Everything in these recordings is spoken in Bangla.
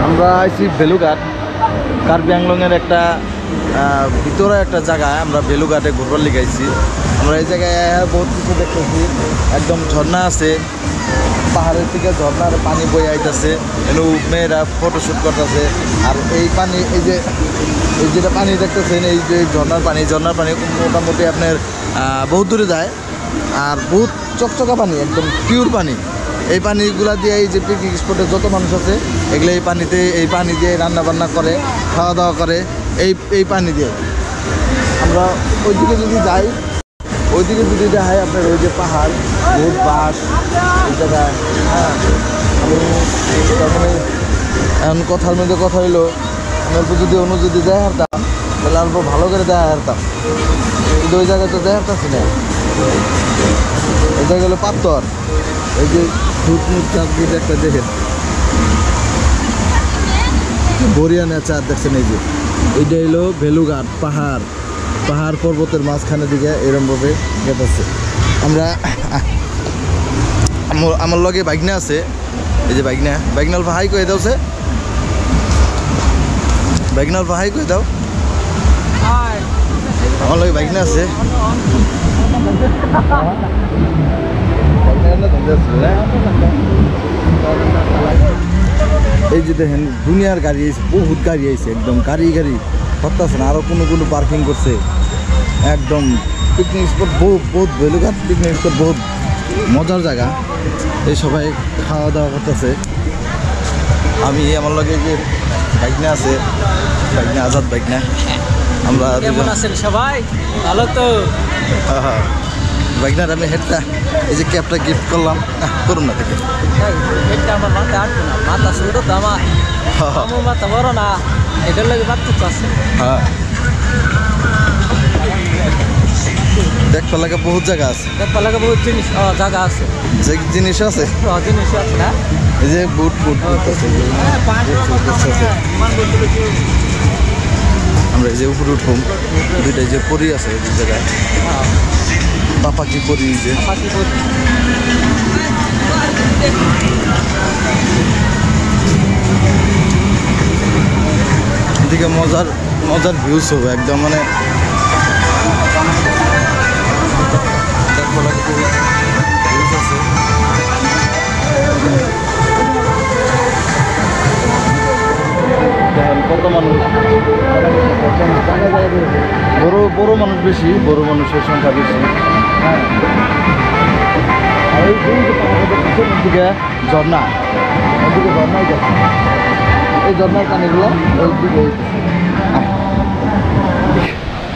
আমরা আইছি বেলুঘাট, কার্বি আংলংয়ের একটা ভিতরে একটা জায়গায় আমরা বেলুঘাটে ঘুরবার লিখাইছি। আমরা এই জায়গায় বহুত কিছু দেখতেছি, একদম ঝর্ণা আছে, পাহাড়ের থেকে ঝর্ণার পানি বয়ে আইতেছে, এগুলো মেয়েরা ফটোশ্যুট করতেছে। আর এই পানি এই যেটা পানি দেখতেছেন, এই যে ঝর্ণার পানি মোটামুটি আপনার বহুত দূরে যায়, আর বহুত চকচকা পানি, একদম পিওর পানি। এই পানিগুলা দিয়ে এই যে পিকনিক স্পটে যত মানুষ আছে এগুলো এই পানি দিয়ে রান্না বান্না করে, খাওয়া দাওয়া করে এই পানি দিয়ে। আমরা ওইদিকে যদি যাই, আপনার ওই যে পাহাড়, বহুত বাস এই জায়গায়। হ্যাঁ, আমি এখন কথার মধ্যে কথা হইলো, আমরা যদি দেয় হারতাম তাহলে অল্প ভালো করে দেয় হারতাম, কিন্তু ওই জায়গায় তো দেয় হারতাছি না। এই জায়গা হলো পাথর, এই যে চারদিকে একটা দেখেন বরিয়া নেচার দেখছেন। এই যে এইটা হলো বেলুঘাট পাহাড় পর্বতের মাঝখানের দিকে এরমভাবে গেতেছে। আমরা আমার লগে বাইকনা আছে, এই যে বাইকনা অল্প হাই করে দাও, আমার লগে বাইকনা আছে। এই যে দেখেন দুনিয়ার গাড়ি আইছে, বহুত গাড়ি আইছে, একদম গাড়ি করতেছে না। আরো কোনো পার্কিং করছে, একদম পিকনিক স্পট বহুত বেলুঘাট পিকনিক স্পট বহুত মজার জায়গা। এই সবাই খাওয়া দাওয়া করতেছে। আমি আমার লগে যে বাইকনা আছে, আজাদ বাইকনা, আমরা সবাই ভালো তো। বাইকনার আমি হেডটা এই যে ক্যাবটা গিফট করলাম, করুন না থেকে আমার মাথা আটবে না, মাথা ছোট তো আমার মাথা বড় না, এটার লাগে পার্থক্য আছে। হ্যাঁ, দেখতে লাগে বহুত জায়গা আছে, বহুত জিনিস জায়গা আছে, যে জিনিস আছে না, এই যে বুট আমরা এই যে উপরে উঠুম, দুইটা যে পরি আছে এই জায়গায়, পাপা কি পরি, যে এদিকে মজার ভিউজ হবে একদম, মানে ভিউজ আছে। দেখেন কত মানুষ, বড় মানুষ বেশি, বড় মানুষের সংখ্যা বেশি। হ্যাঁ, আর এই দিকে ঝর্ণা, ওদিকে ঝর্ণাই যাচ্ছে, এই ঝর্ণার পানিগুলো ওই দিকে।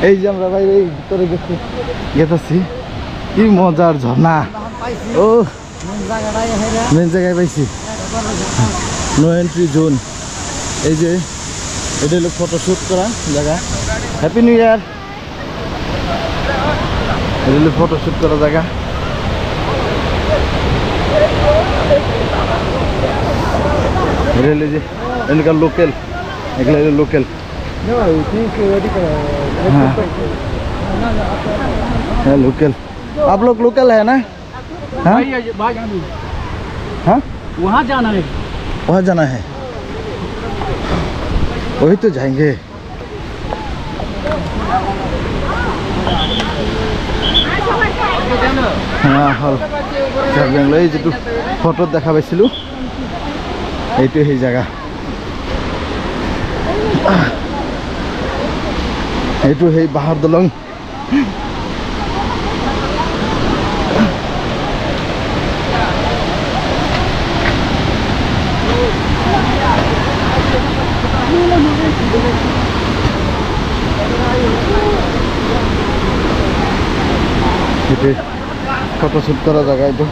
এই যে আমরা ভাই এই ভিতরে গেছি, কি মজার ঝর্ণা। ও মেন জায়গায় পাইছি, নো এন্ট্রি জোন। এই যে এটা হলো ফটোশ্যুট করা জায়গা। Happy new year. এটা হলো ফটোশ্যুট করা জায়গা। এটা হলো যে এখানকার লোকেল, এগুলো হলো লোকেল। हाँ लोकल, आप लोग लोकल है ना? हाँ हाँ, वहाँ जाना है, वहाँ जाना है, वही तो जाएंगे। हाँ হল বেংলো, এই যেটু ফটোত দেখা পাইছিলো এইটো সেই জায়গা, এইটো সেই বাঁহৰ দলং। ফটোশ্যুট করা জায়গা, এটা